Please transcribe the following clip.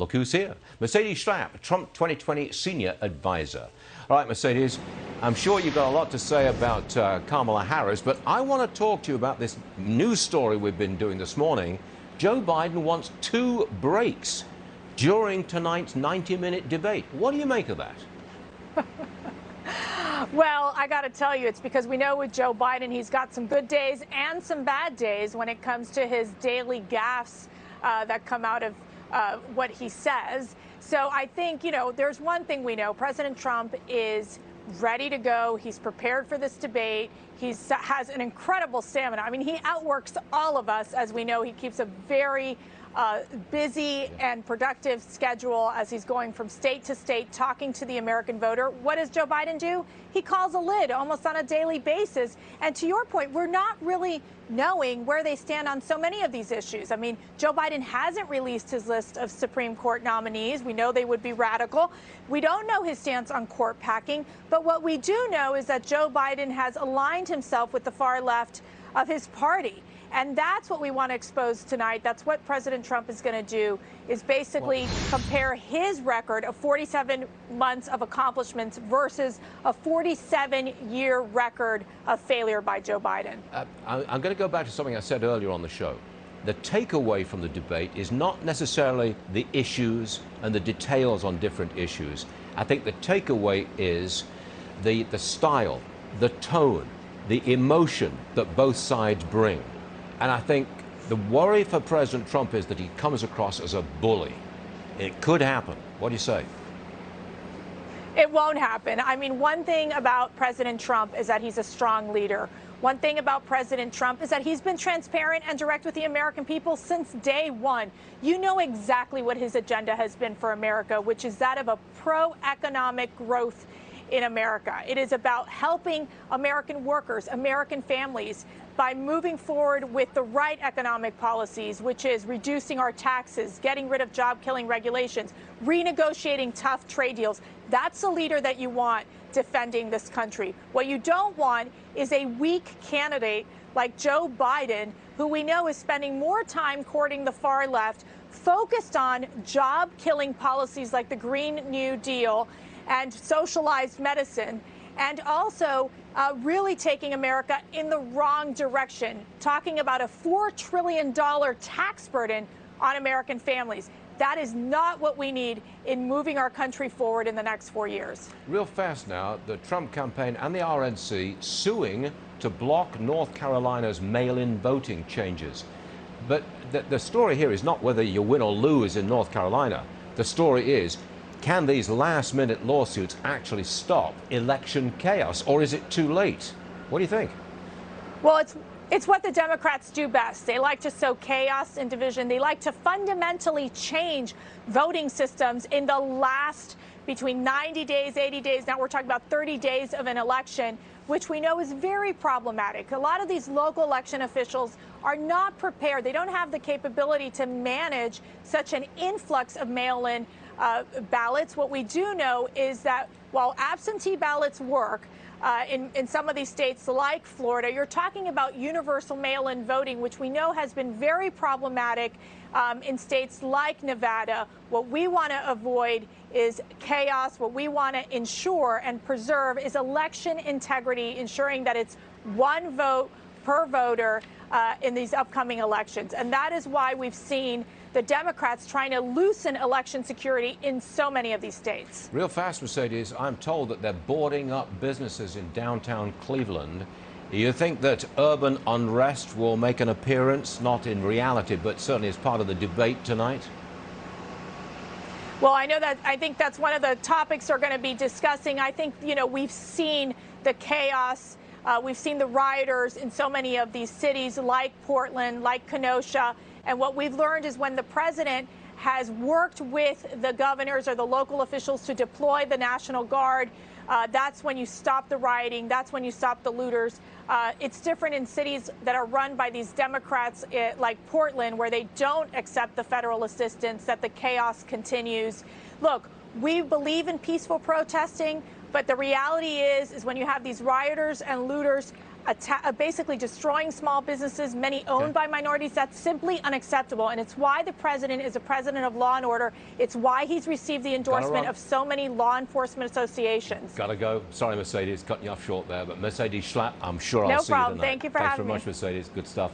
Look who's here. Mercedes Schlapp, Trump 2020 senior advisor. All right, Mercedes, I'm sure you've got a lot to say about Kamala Harris, but I want to talk to you about this news story we've been doing this morning. Joe Biden wants 2 breaks during tonight's 90-minute debate. What do you make of that? Well, I got to tell you, it's because we know with Joe Biden, he's got some good days and some bad days when it comes to his daily gaffes that come out of what he says. So I think, there's one thing we know. President Trump is ready to go. He's prepared for this debate. He has an incredible stamina. I mean, he outworks all of us. As we know, he keeps a very busy and productive schedule as he's going from state to state talking to the American voter. What does Joe Biden do? He calls a lid almost on a daily basis. And to your point, we're not really knowing where they stand on so many of these issues. I mean, Joe Biden hasn't released his list of Supreme Court nominees. We know they would be radical. We don't know his stance on court packing. But what we do know is that Joe Biden has aligned himself with the far left of his party. And that's what we want to expose tonight. That's what President Trump is going to do, is basically compare his record of 47 months of accomplishments versus a 47-year record of failure by Joe Biden. I'm going to go back to something I said earlier on the show. The takeaway from the debate is not necessarily the issues and the details on different issues. I think the takeaway is the style, the tone, the emotion that both sides bring. And I think the worry for President Trump is that he comes across as a bully. It could happen. What do you say? It won't happen. I mean, one thing about President Trump is that he's a strong leader. One thing about President Trump is that he's been transparent and direct with the American people since day one. You know exactly what his agenda has been for America, which is that of a pro-economic growth in America. It is about helping American workers, American families, by moving forward with the right economic policies, which is reducing our taxes, getting rid of job-killing regulations, renegotiating tough trade deals. That's the leader that you want defending this country. What you don't want is a weak candidate like Joe Biden, who we know is spending more time courting the far left, focused on job-killing policies like the Green New Deal and socialized medicine, and also really taking America in the wrong direction, talking about a $4 trillion tax burden on American families. That is not what we need in moving our country forward in the next 4 years. Real fast now, the Trump campaign and the RNC suing to block North Carolina's mail-in voting changes. But the story here is not whether you win or lose in North Carolina. The story is, can these last-minute lawsuits actually stop election chaos, or is it too late? What do you think? Well, it's what the Democrats do best. They like to sow chaos and division. They like to fundamentally change voting systems in the last between 90 days, 80 days. Now we're talking about 30 days of an election, which we know is very problematic. A lot of these local election officials are not prepared. They don't have the capability to manage such an influx of mail-in ballots. What we do know is that while absentee ballots work in some of these states like Florida, you're talking about universal mail-in voting, which we know has been very problematic in states like Nevada. What we want to avoid is chaos. What we want to ensure and preserve is election integrity, ensuring that it's one vote per voter in these upcoming elections. And that is why we've seen the Democrats trying to loosen election security in so many of these states. Real fast, Mercedes, I'm told that they're boarding up businesses in downtown Cleveland. You think that urban unrest will make an appearance, not in reality, but certainly as part of the debate tonight? Well, I think that's one of the topics we're going to be discussing. I think, we've seen the chaos. We've seen the rioters in so many of these cities like Portland, like Kenosha. And what we've learned is when the president has worked with the governors or the local officials to deploy the National Guard, that's when you stop the rioting. That's when you stop the looters. It's different in cities that are run by these Democrats like Portland, where they don't accept the federal assistance, that the chaos continues. Look, we believe in peaceful protesting, but the reality is when you have these rioters and looters basically destroying small businesses, many owned by minorities. That's simply unacceptable. And it's why the president is a president of law and order. It's why he's received the endorsement of so many law enforcement associations. Gotta go. Sorry, Mercedes, cutting you off short there. But Mercedes Schlapp, I'm sure I'll see you tonight. No problem. Thank you for having me. Thanks very much, Mercedes. Good stuff.